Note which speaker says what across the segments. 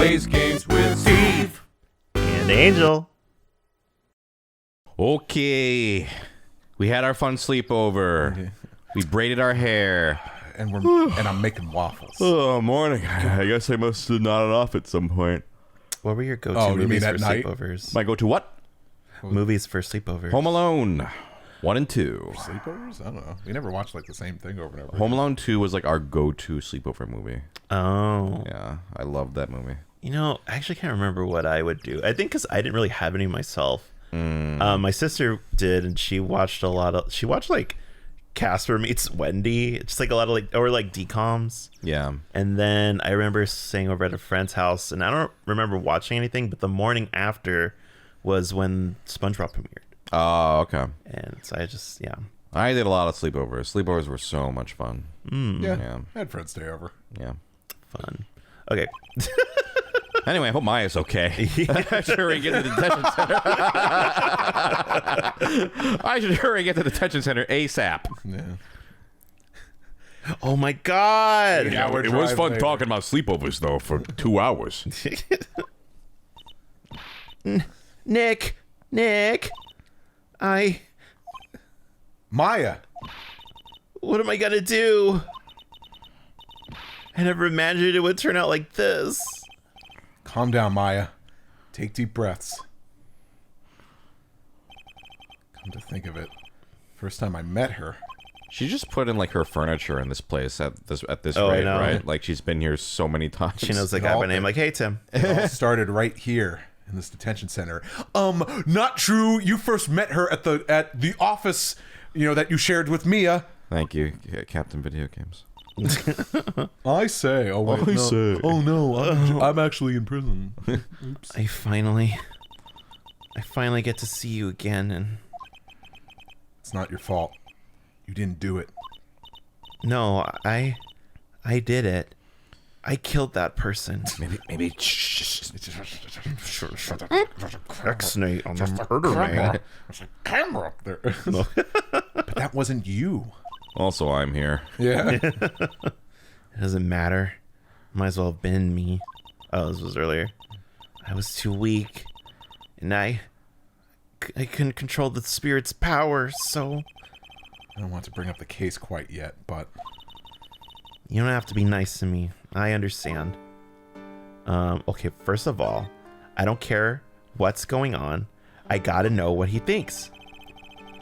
Speaker 1: plays games with Steve
Speaker 2: and Angel.
Speaker 3: Okay, we had our fun sleepover. We braided our hair.
Speaker 1: and I'm making waffles.
Speaker 3: Oh, morning. I guess I must have nodded off at some point.
Speaker 2: What were your go-to movies for
Speaker 1: night?
Speaker 2: sleepovers?
Speaker 3: Might go to what?
Speaker 2: Movies for sleepovers.
Speaker 3: Home Alone 1 and 2.
Speaker 1: Sleepovers? I don't know. We never watched like the same thing over and over.
Speaker 3: Home Alone 2 was like our go-to sleepover movie.
Speaker 2: Oh.
Speaker 3: Yeah, I loved that movie.
Speaker 2: You know, I actually can't remember what I would do. I think because I didn't really have any myself. My sister did, and she watched like Casper Meets Wendy. It's like a lot of like DComs.
Speaker 3: Yeah.
Speaker 2: And then I remember staying over at a friend's house, and I don't remember watching anything, but the morning after was when SpongeBob premiered.
Speaker 3: Oh, okay.
Speaker 2: And so
Speaker 3: I did a lot of sleepovers. Sleepovers were so much fun.
Speaker 1: Yeah. I had friends stay over.
Speaker 3: Yeah.
Speaker 2: Fun. Okay.
Speaker 3: Anyway, I hope Maya's okay. I should hurry and get to the detention center. I should hurry and get to the detention center ASAP.
Speaker 1: Yeah.
Speaker 2: Oh my God.
Speaker 1: Yeah,
Speaker 3: it was fun talking about sleepovers, though, for 2 hours.
Speaker 2: Nick,
Speaker 1: Maya.
Speaker 2: what am I gonna do? I never imagined it would turn out like this.
Speaker 1: Calm down, Maya. Take deep breaths. Come to think of it, first time I met her.
Speaker 3: She just put in like her furniture in this place at this
Speaker 2: Oh, I
Speaker 3: rate,
Speaker 2: know.
Speaker 3: right? Like she's been here so many times.
Speaker 2: She knows like I have a name. Like, hey Tim.
Speaker 1: It all started right here in this detention center. Not true. You first met her at the office, that you shared with Mia.
Speaker 3: Thank you, Captain Video Games.
Speaker 1: I say. Oh wait.
Speaker 3: I say.
Speaker 1: Oh no. I'm actually in prison. Oops.
Speaker 2: I finally get to see you again, and
Speaker 1: It's not your fault. You didn't do it.
Speaker 2: no, I did it. I killed that person.
Speaker 3: Maybe.
Speaker 2: X-Snake on the murder man.
Speaker 1: There's a camera up there. But that wasn't you.
Speaker 3: Also, I'm here.
Speaker 1: Yeah.
Speaker 2: It doesn't matter. Might as well have been me. Oh, this was earlier. I was too weak, and I couldn't control the spirit's power, so
Speaker 1: I don't want to bring up the case quite yet, but
Speaker 2: you don't have to be nice to me. I understand. Okay, first of all, I don't care what's going on. I gotta know what he thinks.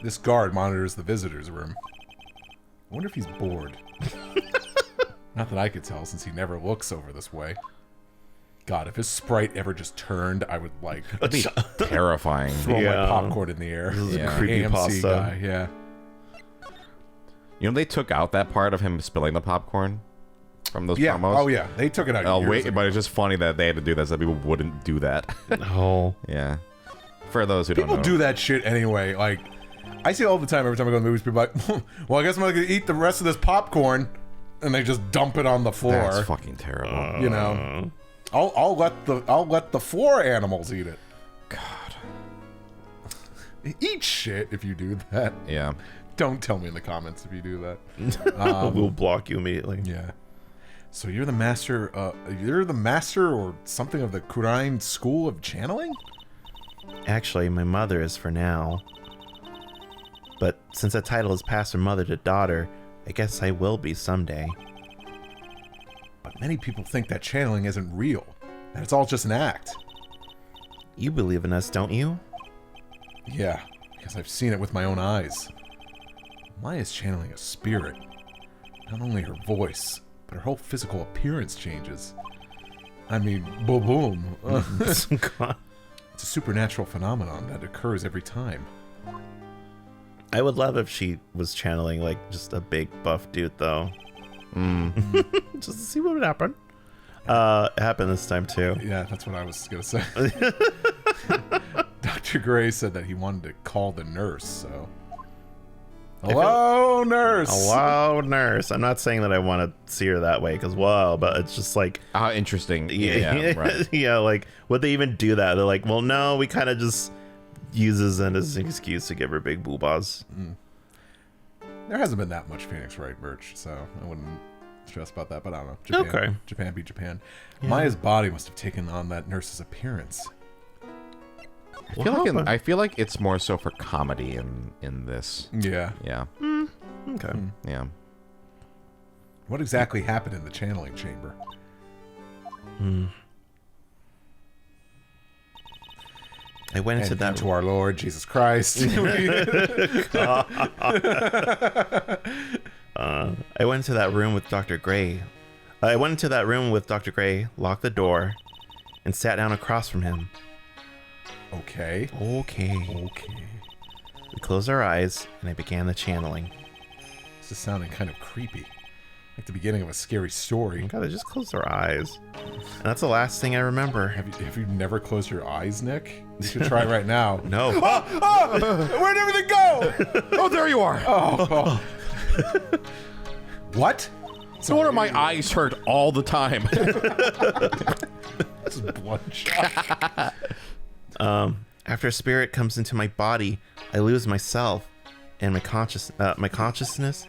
Speaker 1: this guard monitors the visitor's room. I wonder if he's bored. Not that I could tell, since he never looks over this way. God, if his sprite ever just turned, I would
Speaker 3: That'd be terrifying.
Speaker 1: throw my popcorn in the air.
Speaker 2: This is
Speaker 3: Yeah.
Speaker 2: a creepy
Speaker 1: AMC
Speaker 2: pasta.
Speaker 1: guy, yeah.
Speaker 3: You know, they took out that part of him spilling the popcorn from those
Speaker 1: Yeah.
Speaker 3: promos.
Speaker 1: Oh yeah, they took it out.
Speaker 3: Oh
Speaker 1: years
Speaker 3: wait,
Speaker 1: ago.
Speaker 3: but it's just funny that they had to do that so people wouldn't do that.
Speaker 2: Oh,
Speaker 3: Yeah. For those who
Speaker 1: People
Speaker 3: don't know.
Speaker 1: do that shit anyway. Like, I see it all the time. Every time I go to the movies, people are like, "Well, I guess I'm gonna eat the rest of this popcorn," and they just dump it on the floor.
Speaker 3: That's fucking terrible.
Speaker 1: You know, I'll let the floor animals eat it.
Speaker 3: God.
Speaker 1: Eat shit if you do that.
Speaker 3: Yeah.
Speaker 1: Don't tell me in the comments if you do that.
Speaker 2: we'll block you immediately.
Speaker 1: Yeah. So you're the master. You're the master or something of the Kurine School of Channeling.
Speaker 2: Actually, my mother is for now. But since that title is passed from mother to daughter, I guess I will be someday.
Speaker 1: But many people think that channeling isn't real. That it's all just an act.
Speaker 2: You believe in us, don't you?
Speaker 1: Yeah, because I've seen it with my own eyes. Maya's channeling a spirit. Not only her voice, but her whole physical appearance changes. I mean, boom.
Speaker 2: God.
Speaker 1: It's a supernatural phenomenon that occurs every time.
Speaker 2: I would love if she was channeling like just a big buff dude, though. Just to see what would happen. It happened this time too.
Speaker 1: Yeah, that's what I was gonna say. Dr. Gray said that he wanted to call the nurse, so... Hello, nurse!
Speaker 2: Hello, nurse. I'm not saying that I want to see her that way, because whoa, but it's just like...
Speaker 3: How interesting. Yeah, right.
Speaker 2: Yeah, like, would they even do that? They're like, well, no, we kind of just uses it as an excuse to give her big boobas.
Speaker 1: There hasn't been that much Phoenix Wright merch, so I stressed about that, but I don't know. Japan,
Speaker 2: Okay.
Speaker 1: Japan be Japan.
Speaker 2: Yeah.
Speaker 1: Maya's body must have taken on that nurse's appearance.
Speaker 3: I feel like it's more so for comedy in this.
Speaker 1: Yeah.
Speaker 3: Yeah.
Speaker 2: Okay.
Speaker 3: Yeah.
Speaker 1: What exactly happened in the channeling chamber?
Speaker 2: I went into
Speaker 1: And
Speaker 2: that.
Speaker 1: to our Lord Jesus Christ.
Speaker 2: I went into that room with Dr. Gray. I went into that room with Dr. Gray, locked the door, and sat down across from him.
Speaker 1: Okay.
Speaker 2: Okay.
Speaker 1: Okay.
Speaker 2: We closed our eyes, and I began the channeling.
Speaker 1: This is sounding kind of creepy. Like the beginning of a scary story.
Speaker 2: God, I just closed our eyes. And that's the last thing I remember.
Speaker 1: Have you never closed your eyes, Nick? You should try right now.
Speaker 2: No.
Speaker 1: Where'd everything go?
Speaker 3: Oh, there you are.
Speaker 1: Oh. What?
Speaker 3: No wonder my eyes hurt all the time.
Speaker 1: This is bloodshot.
Speaker 2: After a spirit comes into my body, I lose myself and my consciousness.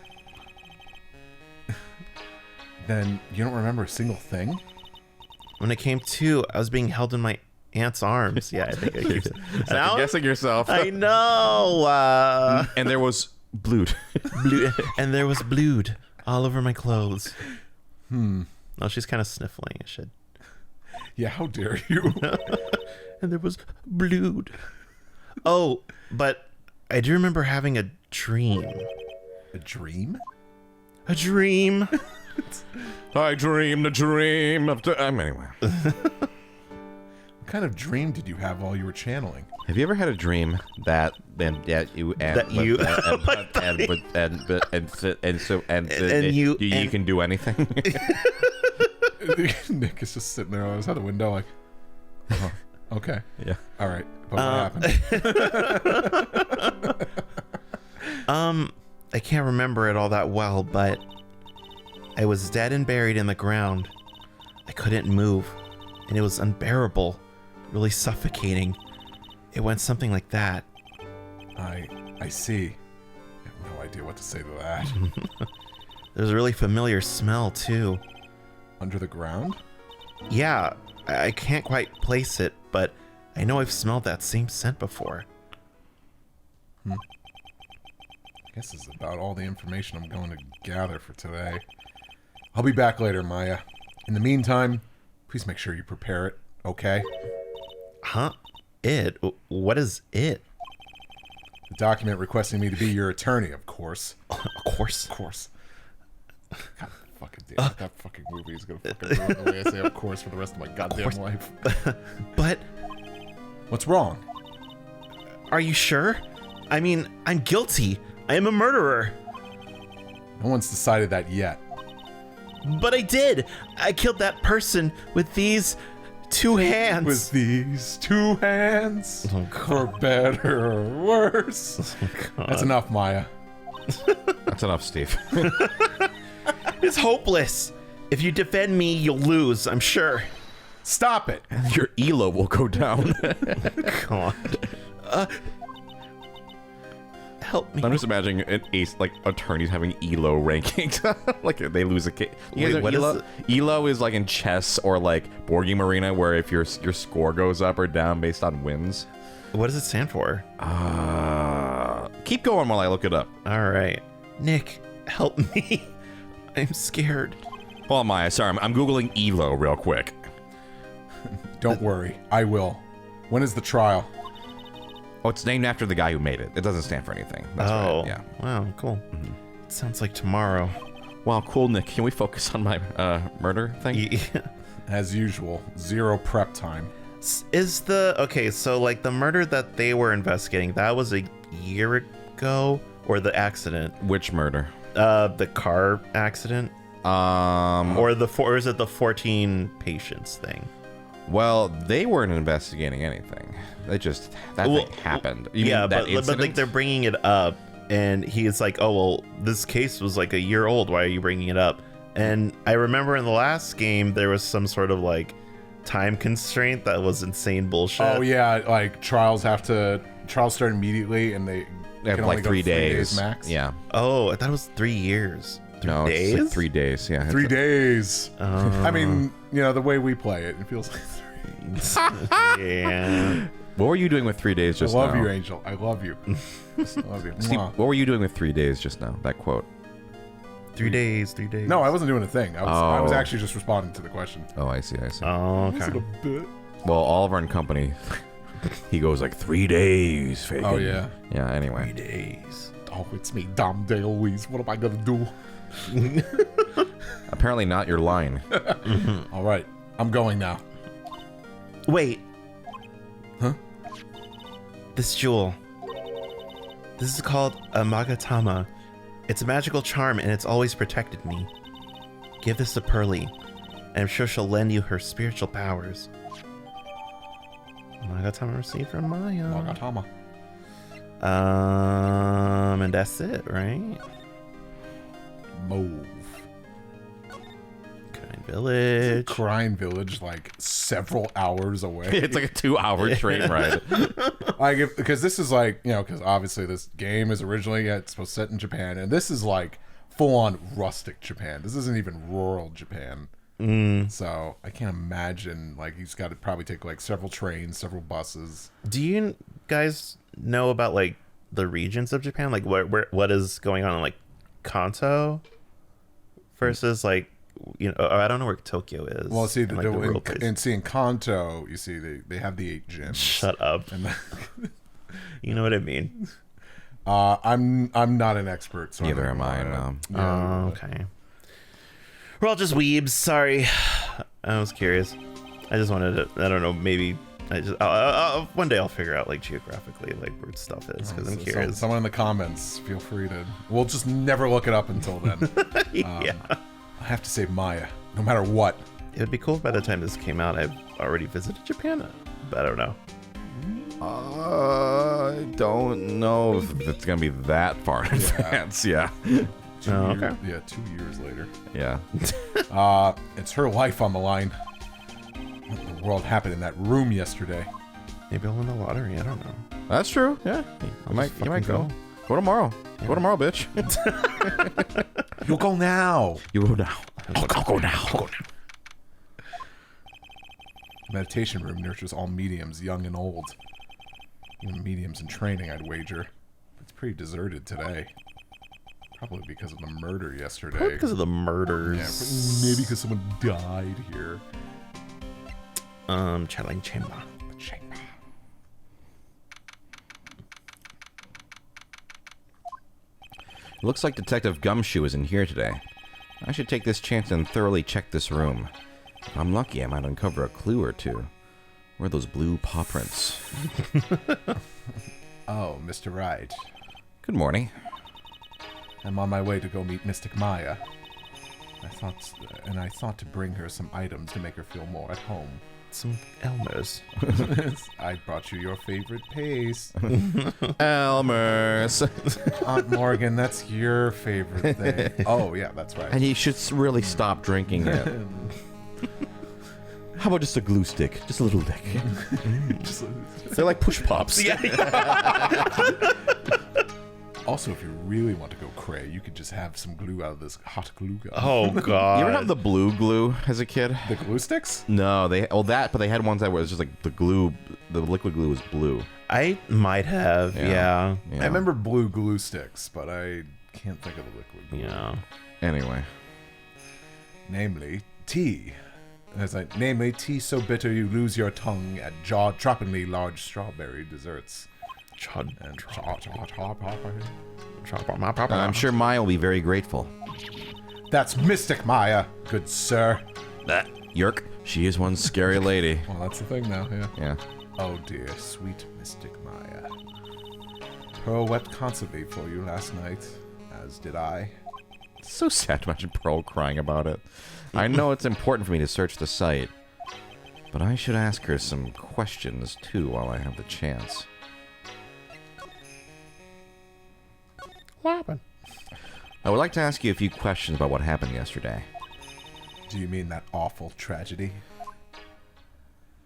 Speaker 1: Then you don't remember a single thing?
Speaker 2: When I came to, I was being held in my aunt's arms. Yeah, I think I keep
Speaker 3: Second guessing yourself.
Speaker 2: I know.
Speaker 3: And there was blood.
Speaker 2: And there was blood all over my clothes. Oh, she's kind of sniffling. I should.
Speaker 1: Yeah, how dare you?
Speaker 2: And there was blood. Oh, but I do remember having a dream.
Speaker 1: A dream?
Speaker 2: A dream.
Speaker 3: I dreamed a dream of... anyway.
Speaker 1: What kind of dream did you have while you were channeling?
Speaker 3: Have you ever had a dream that you can do anything?
Speaker 1: Nick is just sitting there outside the window like, okay.
Speaker 3: Yeah.
Speaker 1: All right. But what happened?
Speaker 2: I can't remember it all that well, but I was dead and buried in the ground. I couldn't move, and it was unbearable, really suffocating. It went something like that.
Speaker 1: I see. I have no idea what to say to that.
Speaker 2: There's a really familiar smell, too.
Speaker 1: Under the ground?
Speaker 2: Yeah, I can't quite place it, but I know I've smelled that same scent before.
Speaker 1: I guess this is about all the information I'm going to gather for today. I'll be back later, Maya. In the meantime, please make sure you prepare it, okay?
Speaker 2: Huh? It? What is it?
Speaker 1: The document requesting me to be your attorney, of course.
Speaker 2: Of course.
Speaker 1: Of course. God fucking damn it. That fucking movie is going to fucking ruin the way I say of course for the rest of my goddamn life.
Speaker 2: But
Speaker 1: What's wrong?
Speaker 2: are you sure? I mean, I'm guilty. I am a murderer.
Speaker 1: No one's decided that yet.
Speaker 2: But I did. I killed that person with these two hands.
Speaker 1: With these two hands,
Speaker 2: Oh,
Speaker 1: for better or worse. That's enough, Maya.
Speaker 3: That's enough, Steve.
Speaker 2: It's hopeless. If you defend me, you'll lose, I'm sure.
Speaker 1: Stop it.
Speaker 3: Your elo will go down.
Speaker 2: God. Help me.
Speaker 3: I'm just imagining an ace, like attorneys having elo rankings. Like they lose a case.
Speaker 2: Wait, what is
Speaker 3: elo?
Speaker 2: it?
Speaker 3: Elo is like in chess or like board game arena, where if your score goes up or down based on wins.
Speaker 2: What does it stand for?
Speaker 3: Keep going while I look it up.
Speaker 2: All right. Nick, help me. I'm scared.
Speaker 3: Well, Maya, sorry, I'm googling elo real quick.
Speaker 1: Don't worry. I will. When is the trial?
Speaker 3: Oh, it's named after the guy who made it. It doesn't stand for anything. That's right. Yeah.
Speaker 2: Wow, cool. It sounds like tomorrow.
Speaker 3: Wow, cool, Nick. Can we focus on my murder thing?
Speaker 1: As usual, 0 prep time.
Speaker 2: Is the okay? So like the murder that they were investigating, that was a year ago, or the accident?
Speaker 3: Which murder?
Speaker 2: The car accident, or is it the 14 patients thing?
Speaker 3: Well, they weren't investigating anything. They just thing happened. You mean that
Speaker 2: but like
Speaker 3: incident?
Speaker 2: they're bringing it up, and he's like, "Oh well, this case was like a year old. Why are you bringing it up?" And I remember in the last game there was some sort of like time constraint that was insane bullshit.
Speaker 1: Oh yeah, like trials start immediately, and they
Speaker 3: They have
Speaker 1: can
Speaker 3: like
Speaker 1: only go
Speaker 3: 3 days.
Speaker 1: max.
Speaker 3: Yeah.
Speaker 2: Oh, I thought it was 3 years.
Speaker 3: No, it's like
Speaker 2: days?
Speaker 3: 3 days. Yeah.
Speaker 1: 3 days.
Speaker 2: Oh.
Speaker 1: I mean, the way we play it, it feels like 3.
Speaker 2: Yeah.
Speaker 3: What were you doing with 3 days
Speaker 1: I
Speaker 3: just
Speaker 1: love
Speaker 3: now?
Speaker 1: you, Angel. I love you. Just love you.
Speaker 3: Steve,
Speaker 1: Mwah.
Speaker 3: what were you doing with 3 days just now? That quote.
Speaker 2: 3 days. 3 days.
Speaker 1: No, I wasn't doing a thing. I was
Speaker 3: Oh.
Speaker 1: actually just responding to the question.
Speaker 3: Oh, I see.
Speaker 2: Oh,
Speaker 1: Was it
Speaker 2: okay.
Speaker 1: a bit?
Speaker 3: Well, Oliver and Company, he goes like 3 days. Fagin.
Speaker 1: Oh, yeah.
Speaker 3: Yeah.
Speaker 2: 3
Speaker 3: Anyway.
Speaker 2: days.
Speaker 1: Oh, it's me, Dom DeLuise. What am I going to do?
Speaker 3: Apparently not your line.
Speaker 1: All right. I'm going now.
Speaker 2: Wait.
Speaker 1: Huh?
Speaker 2: This jewel. This is called a Magatama. It's a magical charm and it's always protected me. Give this to Pearly, and I'm sure she'll lend you her spiritual powers. Magatama received from Maya.
Speaker 1: Magatama.
Speaker 2: And that's it, right?
Speaker 1: Move.
Speaker 2: Kind Village.
Speaker 1: Crime Village, like several hours away.
Speaker 3: It's like a 2-hour train ride.
Speaker 1: Because this is like, because obviously this game is originally it's supposed to set in Japan, and this is like full on rustic Japan. This isn't even rural Japan. So I can't imagine, like, he's got to probably take like several trains, several buses.
Speaker 2: Do you guys know about like the regions of Japan? Like what is going on in like Kanto versus like I don't know where Tokyo is.
Speaker 1: Well, see,
Speaker 2: and, like, the rural places.
Speaker 1: in Kanto, you see they have the 8 gyms.
Speaker 2: Shut up.
Speaker 1: And
Speaker 2: You know what I mean?
Speaker 1: I'm not an expert, so
Speaker 3: Neither
Speaker 1: I'm
Speaker 3: am
Speaker 1: not
Speaker 3: I,
Speaker 1: gonna-
Speaker 3: no.
Speaker 2: Oh, okay. We're all just weebs. Sorry. I was curious. I just wanted to. I don't know. Maybe one day I'll figure out like geographically like where stuff is because I'm
Speaker 1: So-
Speaker 2: curious.
Speaker 1: someone in the comments, feel free to. We'll just never look it up until then.
Speaker 2: Yeah.
Speaker 1: I have to save Maya, no matter what.
Speaker 2: It would be cool if by the time this came out, I've already visited Japan. But I don't know.
Speaker 3: I don't know if it's gonna be that far in advance. Yeah.
Speaker 1: 2
Speaker 2: Oh,
Speaker 1: years,
Speaker 2: okay.
Speaker 1: Yeah, 2 years later.
Speaker 3: Yeah.
Speaker 1: It's her life on the line. What in the world happened in that room yesterday?
Speaker 2: Maybe I'll win the lottery. I don't know.
Speaker 3: That's true. Yeah. You might go. Go tomorrow. Go tomorrow, bitch.
Speaker 1: You'll go now.
Speaker 3: You go now. I'll go now. I'll go now.
Speaker 1: Meditation room nurtures all mediums, young and old. Even mediums in training, I'd wager. It's pretty deserted today. Probably because of the murder yesterday.
Speaker 2: Probably because of the murders.
Speaker 1: Yeah, maybe because someone died here.
Speaker 2: Challenge chamber.
Speaker 3: Looks like Detective Gumshoe is in here today. I should take this chance and thoroughly check this room. If I'm lucky, I might uncover a clue or two. Where are those blue paw prints?
Speaker 1: Oh, Mr. Wright.
Speaker 3: Good morning.
Speaker 1: I'm on my way to go meet Mystic Maya. I thought to bring her some items to make her feel more at home.
Speaker 2: Some Elmers.
Speaker 1: I brought you your favorite paste.
Speaker 3: Elmer's.
Speaker 1: Aunt Morgan, that's your favorite thing. Oh, yeah, that's right.
Speaker 3: And you should really stop drinking it. How about just a glue stick? Just a little dick. They're like push pops.
Speaker 1: Also, if you really want to go cray, you could just have some glue out of this hot glue gun.
Speaker 2: Oh god.
Speaker 3: You ever have the blue glue as a kid?
Speaker 1: The glue sticks?
Speaker 3: No, but they had ones that was just like the glue, the liquid glue was blue.
Speaker 2: I might have. Yeah.
Speaker 1: I remember blue glue sticks, but I can't think of the liquid glue.
Speaker 2: Yeah.
Speaker 3: Anyway.
Speaker 1: Namely, tea. Namely, tea so bitter you lose your tongue at jaw-droppingly large strawberry desserts.
Speaker 3: I'm sure Maya will be very grateful.
Speaker 1: That's Mystic Maya, good sir.
Speaker 3: Yerk, she is one scary lady.
Speaker 1: Well, that's the thing now, yeah.
Speaker 3: Yeah.
Speaker 1: Oh dear, sweet Mystic Maya. Pearl wept constantly for you last night, as did I.
Speaker 3: It's so sad to imagine Pearl crying about it. I know it's important for me to search the site, but I should ask her some questions too while I have the chance.
Speaker 2: What happened?
Speaker 3: I would like to ask you a few questions about what happened yesterday.
Speaker 1: Do you mean that awful tragedy?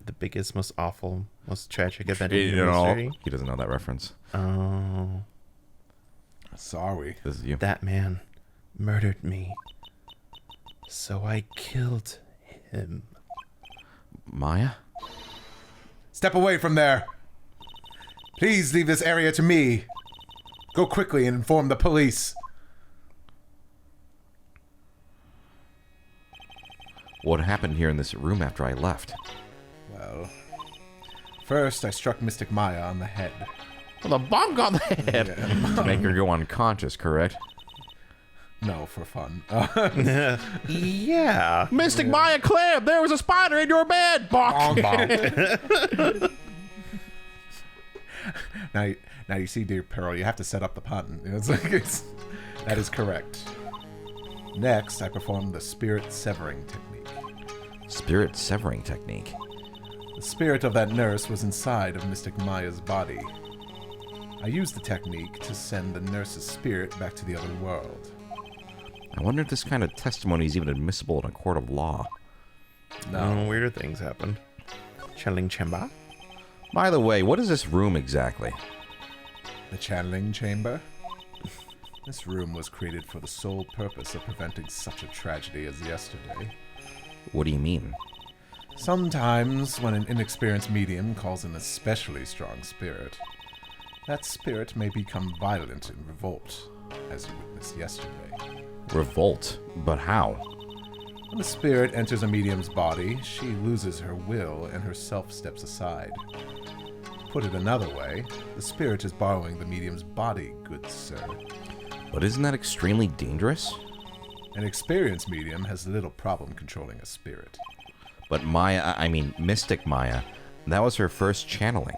Speaker 2: The biggest, most awful, most tragic event in human history?
Speaker 3: He doesn't know that reference.
Speaker 2: Oh.
Speaker 1: Sorry.
Speaker 3: This is you.
Speaker 2: That man. murdered me. So I killed him.
Speaker 3: Maya?
Speaker 1: Step away from there. Please leave this area to me. Go quickly and inform the police.
Speaker 3: What happened here in this room after I left?
Speaker 1: Well, first I struck Mystic Maya on the head.
Speaker 3: Well, a bonk on the head! To make her go unconscious, correct?
Speaker 1: No, for fun.
Speaker 2: Yeah.
Speaker 3: Mystic Maya Clem! There was a spider in your bed! Bonk!
Speaker 1: Now you see, dear Pearl, you have to set up the pun. That is correct. Next, I performed the spirit severing technique.
Speaker 3: Spirit severing technique.
Speaker 1: The spirit of that nurse was inside of Mystic Maya's body. I used the technique to send the nurse's spirit back to the other world.
Speaker 3: I wonder if this kind of testimony is even admissible in a court of law.
Speaker 1: No.
Speaker 2: Weirder things happened. Channeling Chemba?
Speaker 3: By the way, what is this room exactly?
Speaker 1: The channeling chamber? This room was created for the sole purpose of preventing such a tragedy as yesterday.
Speaker 3: What do you mean?
Speaker 1: Sometimes, when an inexperienced medium calls in an especially strong spirit, that spirit may become violent and revolt, as you witnessed yesterday.
Speaker 3: Revolt? But how?
Speaker 1: When the spirit enters a medium's body, she loses her will and her self steps aside. To put it another way, the spirit is borrowing the medium's body, good sir.
Speaker 3: But isn't that extremely dangerous?
Speaker 1: An experienced medium has little problem controlling a spirit.
Speaker 3: But Mystic Maya, that was her first channeling.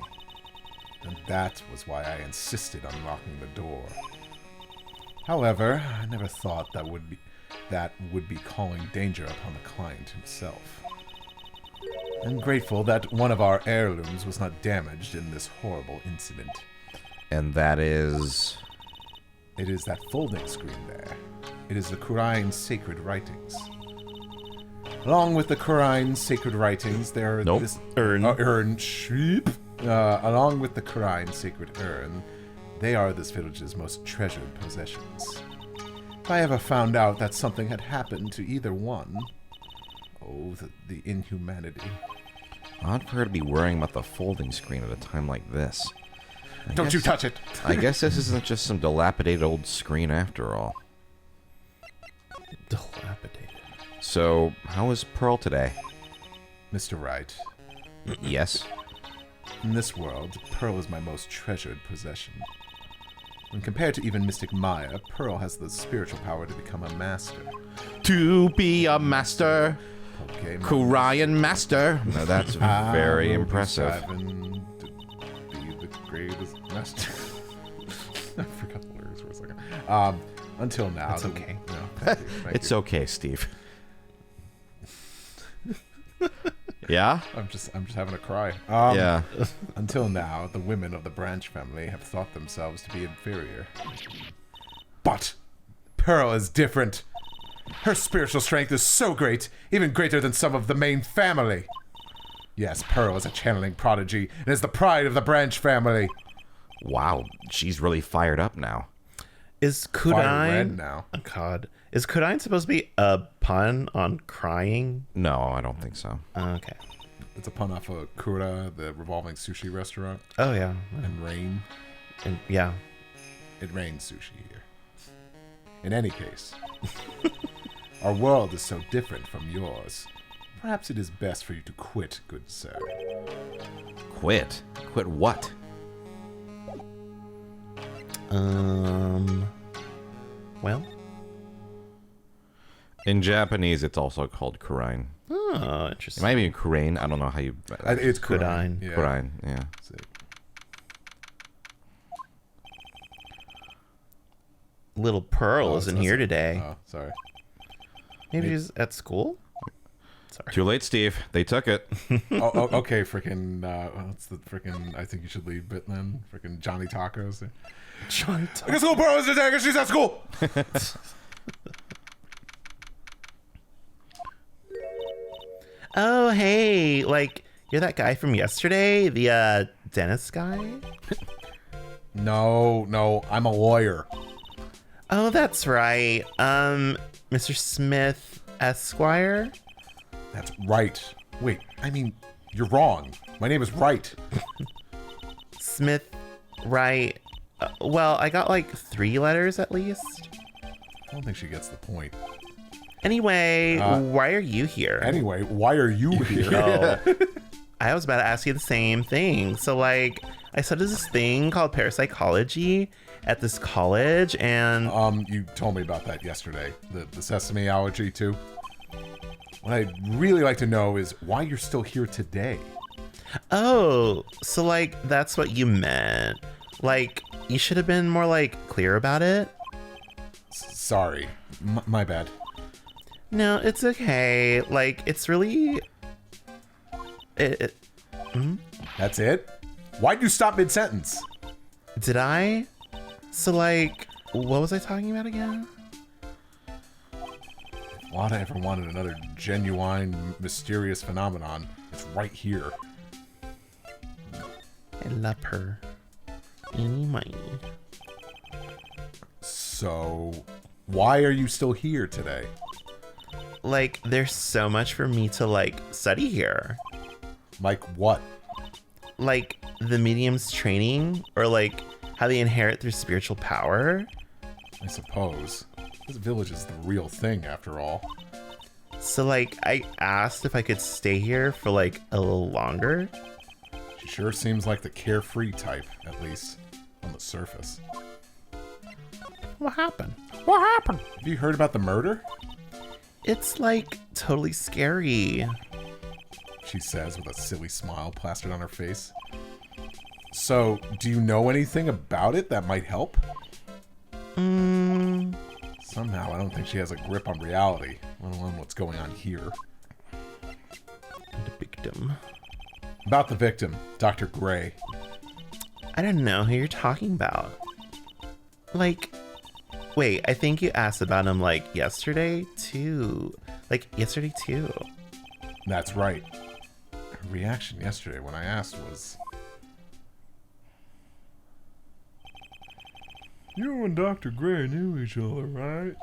Speaker 1: And that was why I insisted on locking the door. However, I never thought that would be calling danger upon the client himself. I'm grateful that one of our heirlooms was not damaged in this horrible incident.
Speaker 3: And that is...
Speaker 1: It is that folding screen there. It is the Qur'an's sacred writings. Along with the Qur'an's sacred writings, there are
Speaker 3: Nope.
Speaker 1: this
Speaker 2: Urn.
Speaker 1: Sheep. Along with the Qur'an's sacred urn, they are this village's most treasured possessions. If I ever found out that something had happened to either one, oh, the inhumanity.
Speaker 3: Odd for her to be worrying about the folding screen at a time like this.
Speaker 1: Don't you touch it!
Speaker 3: I guess this isn't just some dilapidated old screen after all.
Speaker 2: Dilapidated.
Speaker 3: So, how is Pearl today?
Speaker 1: Mr. Wright,
Speaker 3: Yes?
Speaker 1: in this world, Pearl is my most treasured possession. When compared to even Mystic Maya, Pearl has the spiritual power to become a master.
Speaker 3: To be a master,
Speaker 1: Okay,
Speaker 3: Qur'an master. Now that's very impressive.
Speaker 1: Striving to be the greatest master. I forgot the lyrics for a second. Until now.
Speaker 2: It's okay.
Speaker 1: No, thank you, thank
Speaker 3: It's
Speaker 1: you.
Speaker 3: okay, Steve. Yeah?
Speaker 1: I'm just having a cry.
Speaker 3: Yeah.
Speaker 1: Until now, the women of the Branch family have thought themselves to be inferior. But Pearl is different. Her spiritual strength is so great, even greater than some of the main family. Yes, Pearl is a channeling prodigy and is the pride of the Branch family.
Speaker 3: Wow, she's really fired up now.
Speaker 2: Is
Speaker 1: Fire red
Speaker 2: Kudine...
Speaker 1: now.
Speaker 2: Oh, God. Is Kudine supposed to be a pun on crying?
Speaker 3: No, I don't think so.
Speaker 2: Okay.
Speaker 1: It's a pun off of Kura, the revolving sushi restaurant,
Speaker 2: Oh, yeah.
Speaker 1: and rain.
Speaker 2: And, yeah.
Speaker 1: It rains sushi here. In any case, our world is so different from yours. Perhaps it is best for you to quit, good sir.
Speaker 3: Quit? Quit what?
Speaker 2: Well.
Speaker 3: In Japanese, it's also called Qur'an.
Speaker 2: Oh,
Speaker 3: It
Speaker 2: interesting.
Speaker 3: might be Qur'an. I don't know how you...
Speaker 1: It's
Speaker 2: Kudine.
Speaker 1: Yeah.
Speaker 3: Qur'an, yeah.
Speaker 1: That's it.
Speaker 2: Little Pearl
Speaker 1: Oh,
Speaker 2: isn't
Speaker 1: that's-
Speaker 2: here today.
Speaker 1: Oh, sorry.
Speaker 2: Maybe she's at school? Sorry.
Speaker 3: Too late, Steve. They took it.
Speaker 1: Okay, freaking, what's the freaking, I think you should leave bit then? Freaking Johnny Tacos.
Speaker 2: Johnny
Speaker 1: Look at school, bro, is attacking, she's at school!
Speaker 2: Oh, hey, like, you're that guy from yesterday? The, dentist guy?
Speaker 1: No, I'm a lawyer.
Speaker 2: Oh, that's right. Mr. Smith Esquire?
Speaker 1: That's right. Wait, I mean, you're wrong. My name is Wright.
Speaker 2: Smith, Wright. Well, I got like 3 letters at least.
Speaker 1: I don't think she gets the point.
Speaker 2: Anyway, why are you here?
Speaker 1: Anyway, why are you here?
Speaker 2: Oh, I was about to ask you the same thing. So, like, I studied this thing called parapsychology at this college, and
Speaker 1: You told me about that yesterday. The sesame allergy, too. What I'd really like to know is why you're still here today.
Speaker 2: oh, so like that's what you meant. Like, you should have been more like clear about it.
Speaker 1: Sorry. My bad.
Speaker 2: No, it's okay. Like, it's really.
Speaker 1: That's it? Why'd you stop mid-sentence?
Speaker 2: Did I? So, like, what was I talking about again?
Speaker 1: If Lada ever wanted another genuine, mysterious phenomenon, it's right here.
Speaker 2: I love her. Eeny miny.
Speaker 1: So, why are you still here today?
Speaker 2: Like, there's so much for me to, like, study here.
Speaker 1: Like what?
Speaker 2: Like, the medium's training, or, like, how they inherit through spiritual power.
Speaker 1: I suppose. This village is the real thing, after all.
Speaker 2: So, like, I asked if I could stay here for, like, a little longer.
Speaker 1: She sure seems like the carefree type, at least on the surface.
Speaker 2: What happened?
Speaker 1: What happened? Have you heard about the murder?
Speaker 2: It's, like, totally scary.
Speaker 1: She says with a silly smile plastered on her face. So, do you know anything about it that might help? Somehow, I don't think she has a grip on reality, let alone what's going on here.
Speaker 2: The victim.
Speaker 1: About the victim, Dr. Gray.
Speaker 2: I don't know who you're talking about. Like, wait, I think you asked about him, like, yesterday, too. Like, yesterday, too.
Speaker 1: That's right. Her reaction yesterday when I asked was... You and Dr. Gray knew each other, right?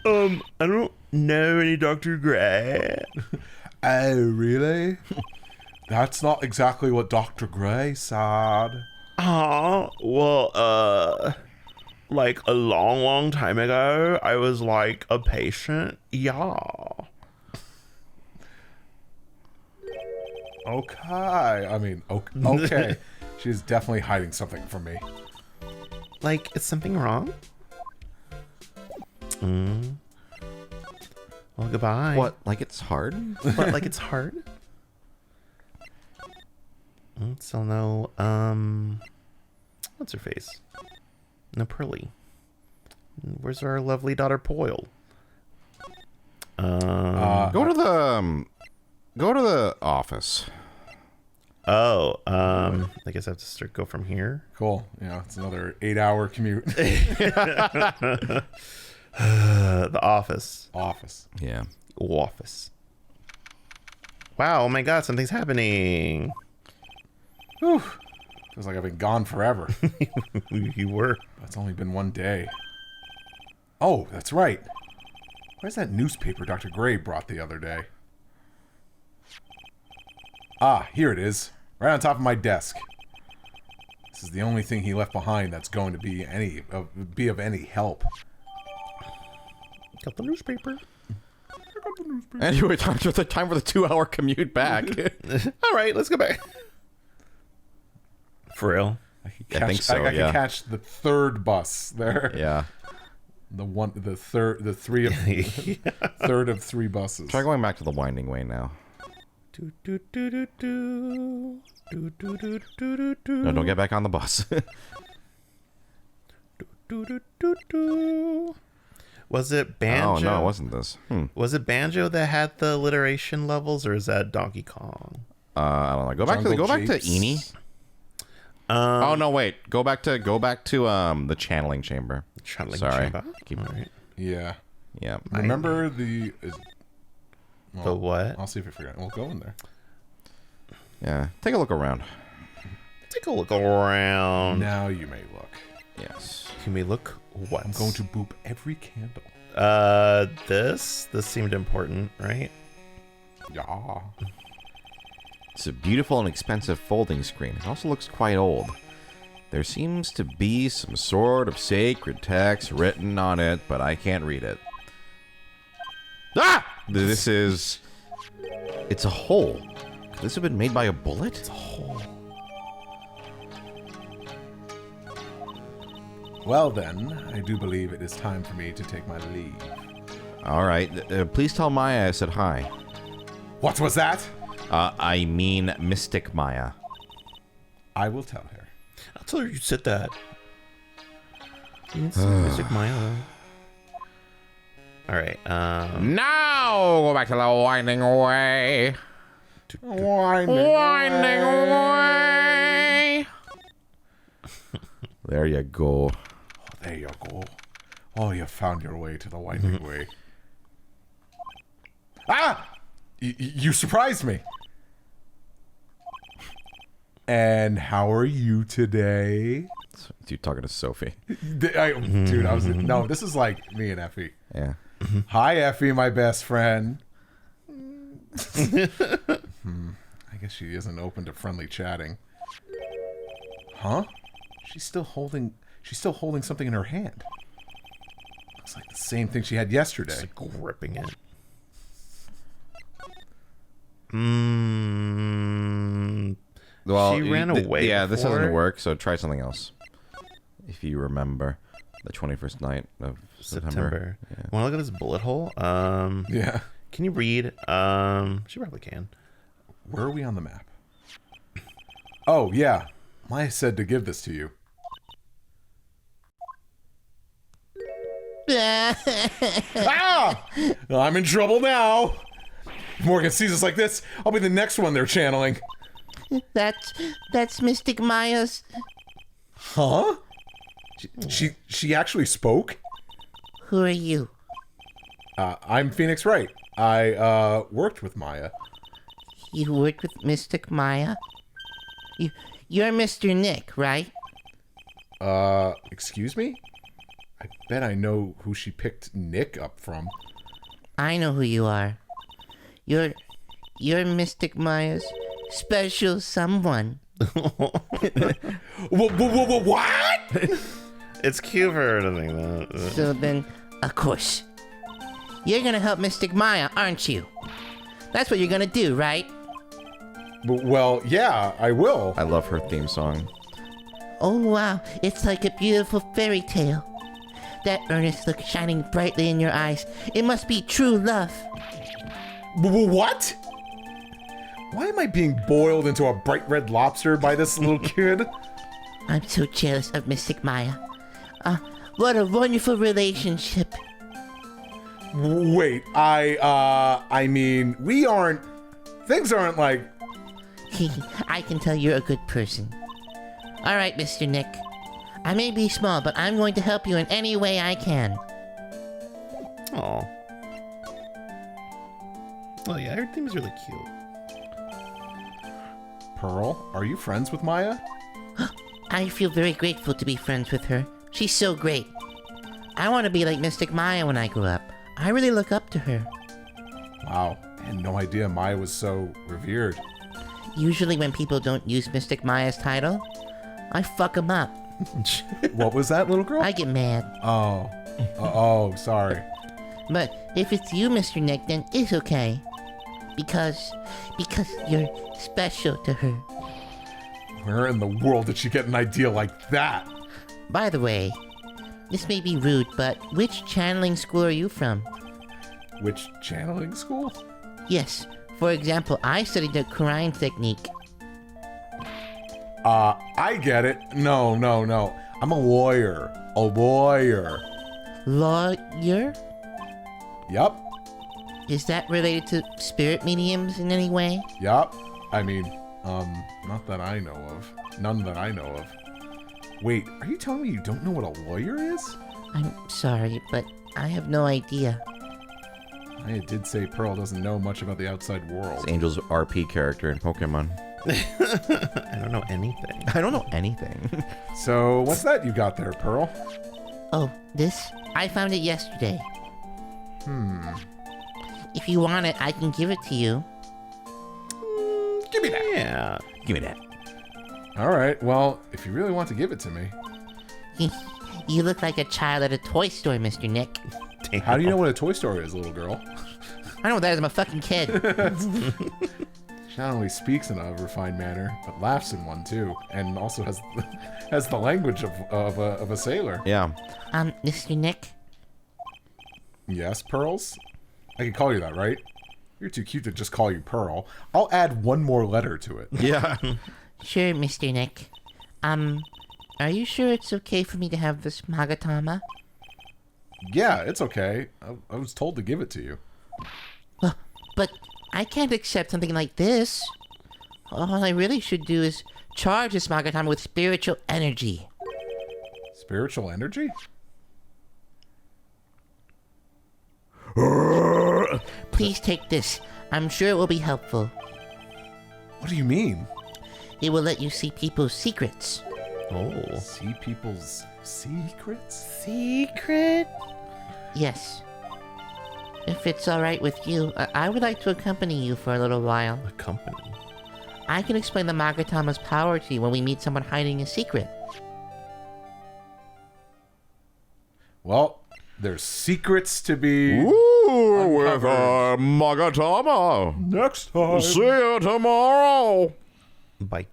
Speaker 2: I don't know any Dr. Gray.
Speaker 1: Oh, really? That's not exactly what Dr. Gray said.
Speaker 2: Well, like a long, long time ago, I was like a patient. Yeah.
Speaker 1: Okay. I mean, okay. She's definitely hiding something from me.
Speaker 2: Like, is something wrong? Well, goodbye.
Speaker 3: What? Like it's hard?
Speaker 2: What, like it's hard? Still no, what's her face? No Pearly. Where's our lovely daughter Poyle?
Speaker 3: Go to the office.
Speaker 2: Oh, I guess I have to go from here.
Speaker 1: Cool. Yeah, it's another 8-hour commute.
Speaker 2: The office.
Speaker 1: Office.
Speaker 3: Yeah.
Speaker 2: Office. Wow, oh my god, something's happening.
Speaker 1: Whew. Feels like I've been gone forever.
Speaker 2: You were.
Speaker 1: It's only been one day. Oh, that's right. Where's that newspaper Dr. Gray brought the other day? Ah, here it is. Right on top of my desk. This is the only thing he left behind that's going to be of any help.
Speaker 2: Got the newspaper.
Speaker 3: Anyway, time for the 2-hour commute back.
Speaker 2: All right, let's go back. For real?
Speaker 1: I
Speaker 3: think so,
Speaker 1: I
Speaker 3: yeah.
Speaker 1: can catch the third bus there.
Speaker 3: Yeah.
Speaker 1: Third of 3 buses.
Speaker 3: Try going back to the winding way now. No, don't get back on the bus.
Speaker 2: Was it Banjo?
Speaker 3: Oh, no, it wasn't this.
Speaker 2: Was it Banjo that had the alliteration levels, or is that Donkey Kong?
Speaker 3: I don't know. Go back to Eenie. Oh no, wait. Go back to the channeling chamber.
Speaker 2: Channeling
Speaker 3: Sorry.
Speaker 2: chamber?
Speaker 3: Keep...
Speaker 2: All right.
Speaker 1: Yeah.
Speaker 3: Yeah.
Speaker 1: Remember the...
Speaker 2: The what?
Speaker 1: I'll see if I forget. We'll go in there.
Speaker 3: Yeah. Take a look around.
Speaker 2: Take a look around.
Speaker 1: Now you may look.
Speaker 3: Yes.
Speaker 2: You may look What?
Speaker 1: I'm going to boop every candle.
Speaker 2: This seemed important, right?
Speaker 1: Yeah.
Speaker 3: It's a beautiful and expensive folding screen. It also looks quite old. There seems to be some sort of sacred text written on it, but I can't read it. Ah! It's a hole. Could this have been made by a bullet?
Speaker 1: It's a hole. Well then, I do believe it is time for me to take my leave.
Speaker 3: All right. Please tell Maya I said hi.
Speaker 1: What was that?
Speaker 3: I mean Mystic Maya.
Speaker 1: I will tell her.
Speaker 2: I'll tell her you said that. You need some music, Maya. All right.
Speaker 3: Now go back to the winding way.
Speaker 1: Winding
Speaker 3: way. There you go.
Speaker 1: Oh, there you go. Oh, you found your way to the winding way. Ah! You surprised me. And how are you today?
Speaker 3: You talking to Sophie?
Speaker 1: Dude, no, this is like me and Effie.
Speaker 3: Yeah.
Speaker 1: Hi, Effie, my best friend. I guess she isn't open to friendly chatting. Huh? She's still holding something in her hand. Looks like the same thing she had yesterday.
Speaker 2: Just gripping it.
Speaker 3: Well,
Speaker 2: she ran away.
Speaker 3: Yeah, this
Speaker 2: before.
Speaker 3: doesn't work, so try something else. If you remember the 21st night of September. Yeah.
Speaker 2: Want to look at this bullet hole?
Speaker 1: Yeah.
Speaker 2: Can you read? She probably can.
Speaker 1: Where are we on the map? Oh, yeah. Maya said to give this to you. Ah! I'm in trouble now. If Morgan sees us like this, I'll be the next one they're channeling.
Speaker 4: That's Mystic Maya's.
Speaker 1: Huh? She actually spoke?
Speaker 4: Who are you?
Speaker 1: I'm Phoenix Wright. I worked with Maya.
Speaker 4: You work with Mystic Maya? You're Mr. Nick, right?
Speaker 1: Excuse me? I bet I know who she picked Nick up from.
Speaker 4: I know who you are. You're Mystic Maya's special someone.
Speaker 1: What?
Speaker 2: It's cute for her to think that.
Speaker 4: So then, of course, you're gonna help Mystic Maya, aren't you? That's what you're gonna do, right?
Speaker 1: Well, yeah, I will.
Speaker 3: I love her theme song.
Speaker 4: Oh wow, it's like a beautiful fairy tale. That earnest look shining brightly in your eyes. It must be true love.
Speaker 1: What? Why am I being boiled into a bright red lobster by this little kid?
Speaker 4: I'm so jealous of Mystic Maya. What a wonderful relationship.
Speaker 1: Wait, I mean, things aren't like...
Speaker 4: I can tell you're a good person. Alright, Mr. Nick. I may be small, but I'm going to help you in any way I can.
Speaker 2: Aw. Oh yeah, her theme is really cute.
Speaker 1: Pearl, are you friends with Maya?
Speaker 4: I feel very grateful to be friends with her. She's so great. I want to be like Mystic Maya when I grow up. I really look up to her.
Speaker 1: Wow, I had no idea Maya was so revered.
Speaker 4: Usually when people don't use Mystic Maya's title, I fuck them up.
Speaker 1: What was that, little girl?
Speaker 4: I get mad.
Speaker 1: Oh, sorry.
Speaker 4: But if it's you, Mr. Nick, then it's okay. Because you're special to her.
Speaker 1: Where in the world did she get an idea like that?
Speaker 4: By the way, this may be rude, but which channeling school are you from?
Speaker 1: Which channeling school?
Speaker 4: Yes, for example, I studied the Quran technique.
Speaker 1: I get it. No. I'm a lawyer. A lawyer.
Speaker 4: Lawyer?
Speaker 1: Yup.
Speaker 4: Is that related to spirit mediums in any way?
Speaker 1: Yup. I mean, not that I know of. None that I know of. Wait, are you telling me you don't know what a lawyer is?
Speaker 4: I'm sorry, but I have no idea.
Speaker 1: I did say Pearl doesn't know much about the outside world.
Speaker 3: It's Angel's RP character in Pokemon.
Speaker 2: I don't know anything.
Speaker 3: I don't know anything.
Speaker 1: So, what's that you got there, Pearl?
Speaker 4: Oh, this? I found it yesterday. If you want it, I can give it to you.
Speaker 1: Give me that.
Speaker 2: Yeah.
Speaker 3: Give me that.
Speaker 1: All right. Well, if you really want to give it to me,
Speaker 4: You look like a child at a toy store, Mr. Nick.
Speaker 2: Damn.
Speaker 1: how do you know what a toy store is, little girl?
Speaker 4: I know what that is. I'm a fucking kid.
Speaker 1: She not only speaks in a refined manner, but laughs in one too, and also has has the language of a sailor.
Speaker 3: Yeah.
Speaker 4: Mr. Nick?
Speaker 1: Yes, Pearls? I can call you that, right? You're too cute to just call you Pearl. I'll add one more letter to it.
Speaker 3: Yeah.
Speaker 4: Sure, Mr. Nick. Are you sure it's okay for me to have this Magatama?
Speaker 1: Yeah, it's okay. I was told to give it to you.
Speaker 4: But I can't accept something like this. All I really should do is charge this Magatama with spiritual energy.
Speaker 1: Spiritual energy?
Speaker 4: Please take this. I'm sure it will be helpful.
Speaker 1: What do you mean?
Speaker 4: It will let you see people's secrets.
Speaker 2: Oh.
Speaker 1: See people's secrets?
Speaker 2: Secret?
Speaker 4: Yes. If it's alright with you, I would like to accompany you for a little while.
Speaker 2: A company.
Speaker 4: I can explain the Magatama's power to you when we meet someone hiding a secret.
Speaker 1: Well, there's secrets to be
Speaker 3: Ooh, with
Speaker 1: uncovered.
Speaker 3: Magatama.
Speaker 1: Next time.
Speaker 3: See you tomorrow.
Speaker 2: Bye.